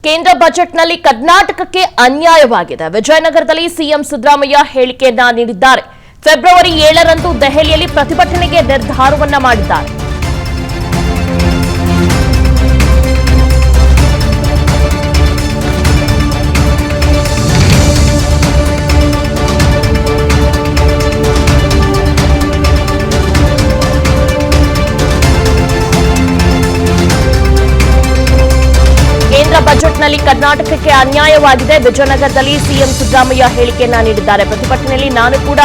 ಕೇಂದ್ರ ಬಜೆಟ್ನಲ್ಲಿ ಕರ್ನಾಟಕಕ್ಕೆ ಅನ್ಯಾಯವಾಗಿದೆ. ವಿಜಯನಗರದಲ್ಲಿ ಸಿಎಂ ಸಿದ್ದರಾಮಯ್ಯ ಹೇಳಿಕೆಯನ್ನ ನೀಡಿದ್ದಾರೆ. ಫೆಬ್ರವರಿ 7ರಂದು ದೆಹಲಿಯಲ್ಲಿ ಪ್ರತಿಭಟನೆಗೆ ನಿರ್ಧಾರವನ್ನ ಮಾಡಿದ್ದಾರೆ. ಬಜೆಟ್ನಲ್ಲಿ ಕರ್ನಾಟಕಕ್ಕೆ ಅನ್ಯಾಯವಾಗಿದೆ. ವಿಜಯನಗರದಲ್ಲಿ ಸಿಎಂ ಸಿದ್ದರಾಮಯ್ಯ ಹೇಳಿಕೆಯನ್ನ ನೀಡಿದ್ದಾರೆ. ಪ್ರತಿಭಟನೆಯಲ್ಲಿ ನಾನು ಕೂಡ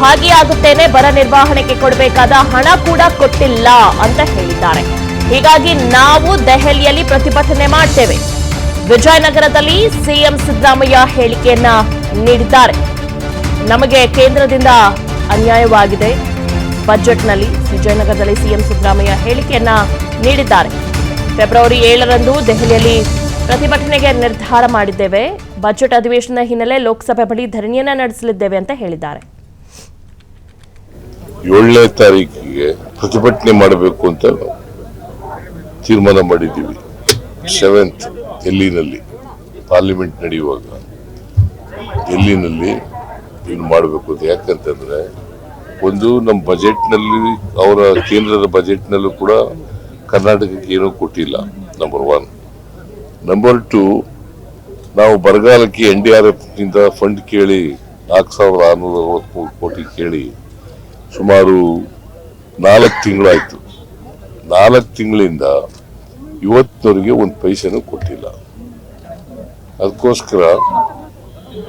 ಭಾಗಿಯಾಗುತ್ತೇನೆ, ಬರ ನಿರ್ವಹಣೆಗೆ ಕೊಡಬೇಕಾದ ಹಣ ಕೂಡ ಕೊಟ್ಟಿಲ್ಲ ಅಂತ ಹೇಳಿದ್ದಾರೆ. ಹೀಗಾಗಿ ನಾವು ದೆಹಲಿಯಲ್ಲಿ ಪ್ರತಿಭಟನೆ ಮಾಡ್ತೇವೆ. ವಿಜಯನಗರದಲ್ಲಿ ಸಿಎಂ ಸಿದ್ದರಾಮಯ್ಯ ಹೇಳಿಕೆಯನ್ನ ನೀಡಿದ್ದಾರೆ. ನಮಗೆ ಕೇಂದ್ರದಿಂದ ಅನ್ಯಾಯವಾಗಿದೆ. ಬಜೆಟ್ನಲ್ಲಿ ವಿಜಯನಗರದಲ್ಲಿ ಸಿಎಂ ಸಿದ್ದರಾಮಯ್ಯ ಹೇಳಿಕೆಯನ್ನ ನೀಡಿದ್ದಾರೆ. ಫೆಬ್ರವರಿ 7ರಂದು ದೆಹಲಿಯಲ್ಲಿ ಪ್ರತಿಭಟನೆಗೆ ನಿರ್ಧಾರ ಮಾಡಿದ್ದೇವೆ. ಬಜೆಟ್ ಅಧಿವೇಶನದ ಹಿನ್ನೆಲೆ ಲೋಕಸಭೆ ಬಳಿ ಧರಣಿಯನ್ನ ನಡೆಸಲಿದ್ದೇವೆ ಅಂತ ಹೇಳಿದ್ದಾರೆ. 7ನೇ ತಾರೀಕಿಗೆ ಪ್ರತಿಭಟನೆ ಮಾಡಬೇಕು ಅಂತ ತೀರ್ಮಾನ ಮಾಡಿದ್ದೀವಿ. 7th ಡೆಲ್ಲಿನಲ್ಲಿ ಪಾರ್ಲಿಮೆಂಟ್ ನಡೆಯುವಾಗ ಡೆಲ್ಲಿನಲ್ಲಿ ಮಾಡಬೇಕು ಅಂತ. ಯಾಕಂತಂದ್ರೆ ಒಂದು ನಮ್ಮ ಬಜೆಟ್ನಲ್ಲಿ, ಅವರ ಕೇಂದ್ರದ ಬಜೆಟ್ನಲ್ಲೂ ಕೂಡ ಕರ್ನಾಟಕಕ್ಕೆ ಏನೂ ಕೊಟ್ಟಿಲ್ಲ. ನಂಬರ್ 1. ನಂಬರ್ 2, ನಾವು ಬರಗಾಲಕ್ಕೆ NDRF ನಿಂದ ಫಂಡ್ ಕೇಳಿ 4,663 ಕೋಟಿ ಕೇಳಿ ಸುಮಾರು 4 ತಿಂಗಳಾಯ್ತು. 4 ತಿಂಗಳಿಂದ ಇವತ್ತಿನವರೆಗೆ ಒಂದು ಪೈಸೆನೂ ಕೊಟ್ಟಿಲ್ಲ. ಅದಕ್ಕೋಸ್ಕರ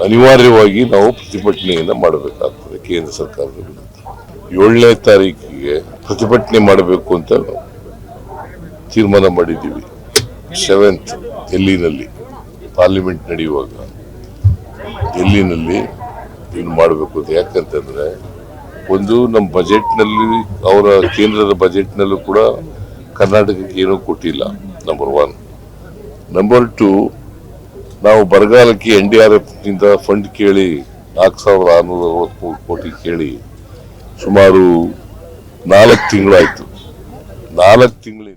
ಅನಿವಾರ್ಯವಾಗಿ ನಾವು ಪ್ರತಿಭಟನೆಯನ್ನ ಮಾಡಬೇಕಾಗ್ತದೆ ಕೇಂದ್ರ ಸರ್ಕಾರದ ವಿರುದ್ಧ. 7ನೇ ತಾರೀಕಿಗೆ ಪ್ರತಿಭಟನೆ ಮಾಡಬೇಕು ಅಂತ ತೀರ್ಮಾನ ಮಾಡಿದ್ದೀವಿ. 7th ಡೆಲ್ಲಿನಲ್ಲಿ ಪಾರ್ಲಿಮೆಂಟ್ ನಡೆಯುವಾಗ ಡೆಲ್ಲಿನಲ್ಲಿ ಮಾಡಬೇಕು ಅಂತ. ಯಾಕಂತಂದ್ರೆ ಒಂದು ನಮ್ಮ ಬಜೆಟ್ನಲ್ಲಿ, ಅವರ ಕೇಂದ್ರದ ಬಜೆಟ್ನಲ್ಲೂ ಕೂಡ ಕರ್ನಾಟಕಕ್ಕೆ ಏನೂ ಕೊಟ್ಟಿಲ್ಲ. ನಂಬರ್ 1. ನಂಬರ್ 2, ನಾವು ಬರಗಾಲಕ್ಕೆ NDRF ನಿಂದ ಫಂಡ್ ಕೇಳಿ 4,663 ಕೋಟಿ ಕೇಳಿ ಸುಮಾರು 4 ತಿಂಗಳಾಯ್ತು. 4 ತಿಂಗಳಿಂದ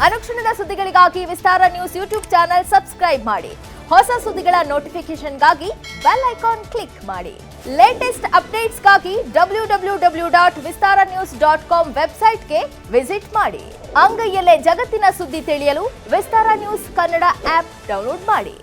ಅನುಕ್ಷಣದ ಸುದ್ದಿಗಳಿಗಾಗಿ ವಿಸ್ತಾರ ನ್ಯೂಸ್ ಯೂಟ್ಯೂಬ್ ಚಾನೆಲ್ ಸಬ್ಸ್ಕ್ರೈಬ್ ಮಾಡಿ. ಹೊಸ ಸುದ್ದಿಗಳ ನೋಟಿಫಿಕೇಶನ್ಗಾಗಿ ಬೆಲ್ ಐಕಾನ್ ಕ್ಲಿಕ್ ಮಾಡಿ. ಲೇಟೆಸ್ಟ್ ಅಪ್ಡೇಟ್ಸ್ಗಾಗಿ www.vistaranews.com ವೆಬ್ಸೈಟ್ಗೆ ವಿಸಿಟ್ ಮಾಡಿ. ಅಂಗೈಯಲ್ಲೇ ಜಗತ್ತಿನ ಸುದ್ದಿ ತಿಳಿಯಲು ವಿಸ್ತಾರ ನ್ಯೂಸ್ ಕನ್ನಡ ಆಪ್ ಡೌನ್ಲೋಡ್ ಮಾಡಿ.